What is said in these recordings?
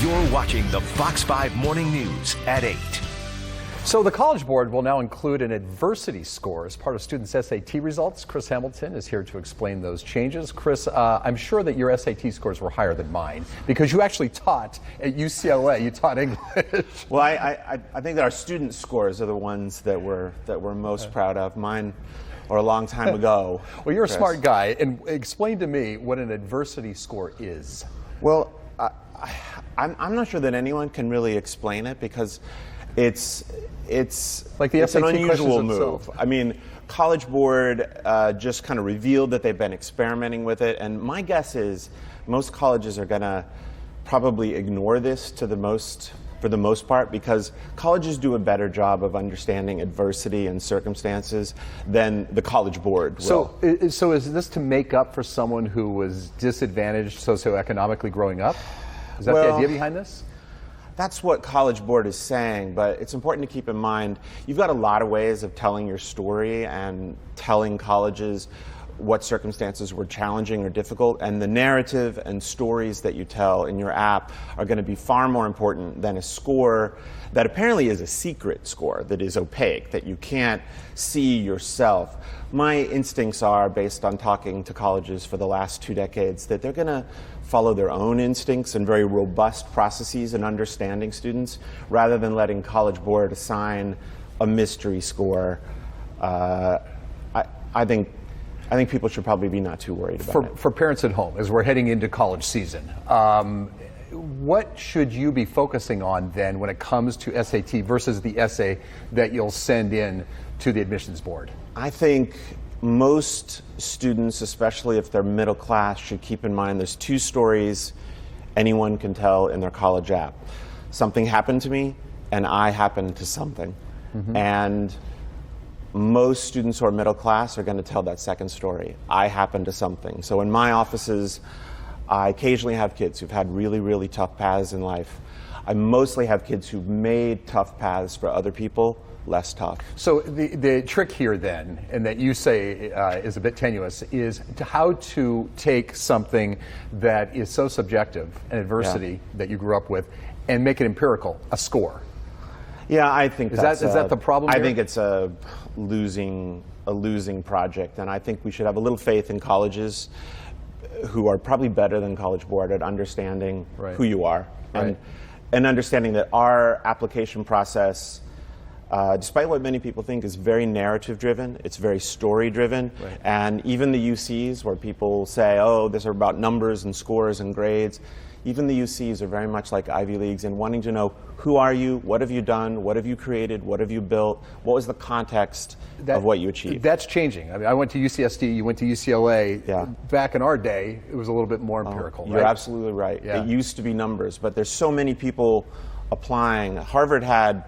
You're watching the Fox 5 Morning News at 8. So the College Board will now include an adversity score as part of students' SAT results. Chris Hamilton is here to explain those changes. Chris, I'm sure that your SAT scores were higher than mine because you actually taught at UCLA. You taught English. Well, I think that our student scores are the ones that we're most proud of. Mine are a long time ago. Well, you're a Chris. smart guy, and explain to me what an adversity score is. Well, I'm not sure that anyone can really explain it because it's like the it's an SAT unusual questions move. themselves. I mean, College Board just kind of revealed that they've been experimenting with it, and my guess is most colleges are going to probably ignore this for the most part, because colleges do a better job of understanding adversity and circumstances than the College Board will. So is this to make up for someone who was disadvantaged socioeconomically growing up? Is that the idea behind this? That's what College Board is saying, but it's important to keep in mind you've got a lot of ways of telling your story and telling colleges what circumstances were challenging or difficult, and the narrative and stories that you tell in your app are going to be far more important than a score that apparently is a secret score, that is opaque, that you can't see yourself. My instincts are, based on talking to colleges for the last 2 decades, that they're going to follow their own instincts and very robust processes in understanding students, rather than letting College Board assign a mystery score. I think people should probably be not too worried about it. For parents at home, as we're heading into college season, what should you be focusing on then when it comes to SAT versus the essay that you'll send in to the admissions board? I think most students, especially if they're middle class, should keep in mind there's 2 stories anyone can tell in their college app. Something happened to me, and I happened to something. And most students who are middle class are going to tell that second story. I happened to something. So in my offices, I occasionally have kids who've had really, really tough paths in life. I mostly have kids who've made tough paths for other people less tough. So the trick here then, and that you say is a bit tenuous, is how to take something that is so subjective, an adversity that you grew up with, and make it empirical, a score. Yeah, I think is that the problem I here? think it's a losing project, and I think we should have a little faith in colleges who are probably better than College Board at understanding who you are, and understanding that our application process, despite what many people think, is very narrative driven. It's very story driven, and even the UCs, where people say, oh, these are about numbers and scores and grades, even the UCs are very much like Ivy Leagues in wanting to know, who are you, what have you done, what have you created, what have you built, what was the context of what you achieved. That's changing. I mean, I went to UCSD, you went to UCLA. Yeah. Back in our day, it was a little bit more empirical. You're absolutely right. Yeah. It used to be numbers, but there's so many people applying. Harvard had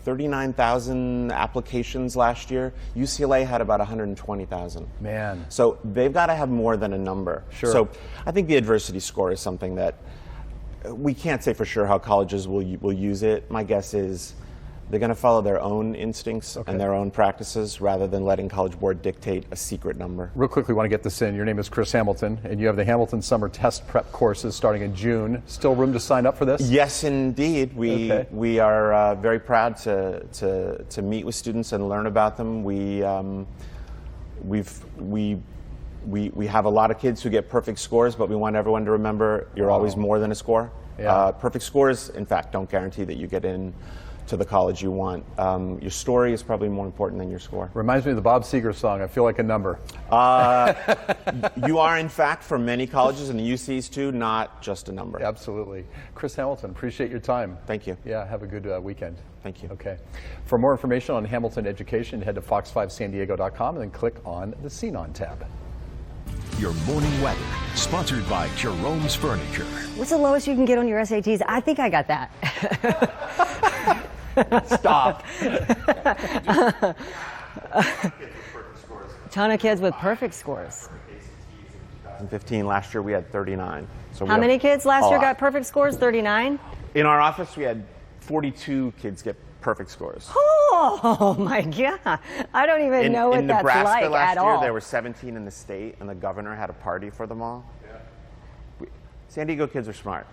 39,000 applications last year. UCLA had about 120,000. Man. So they've got to have more than a number. Sure. So I think the adversity score is something that we can't say for sure how colleges will use it. My guess is they're going to follow their own instincts and their own practices rather than letting College Board dictate a secret number. Real quickly, want to get this in. Your name is Chris Hamilton, and you have the Hamilton Summer Test Prep courses starting in June. Still room to sign up for this? Yes, indeed. We are very proud to meet with students and learn about them. We have a lot of kids who get perfect scores, but we want everyone to remember you're always more than a score. Yeah. Perfect scores, in fact, don't guarantee that you get in to the college you want. Your story is probably more important than your score. Reminds me of the Bob Seger song, I Feel Like a Number. You are, in fact, for many colleges, and the UCs too, not just a number. Absolutely. Chris Hamilton, appreciate your time. Thank you. Yeah, have a good weekend. Thank you. Okay. For more information on Hamilton education, head to fox5sandiego.com and then click on the Scene On tab. Your morning weather, sponsored by Jerome's Furniture. What's the lowest you can get on your SATs? I think I got that. Stop. Ton of kids with perfect scores. 2015, last year we had 39. So How many kids last year got perfect scores? 39? In our office, we had 42 kids get perfect scores. Oh my God. I don't even know what that's Nebraska like last at year, all. there were 17 in the state, and the governor had a party for them all. San Diego kids are smart.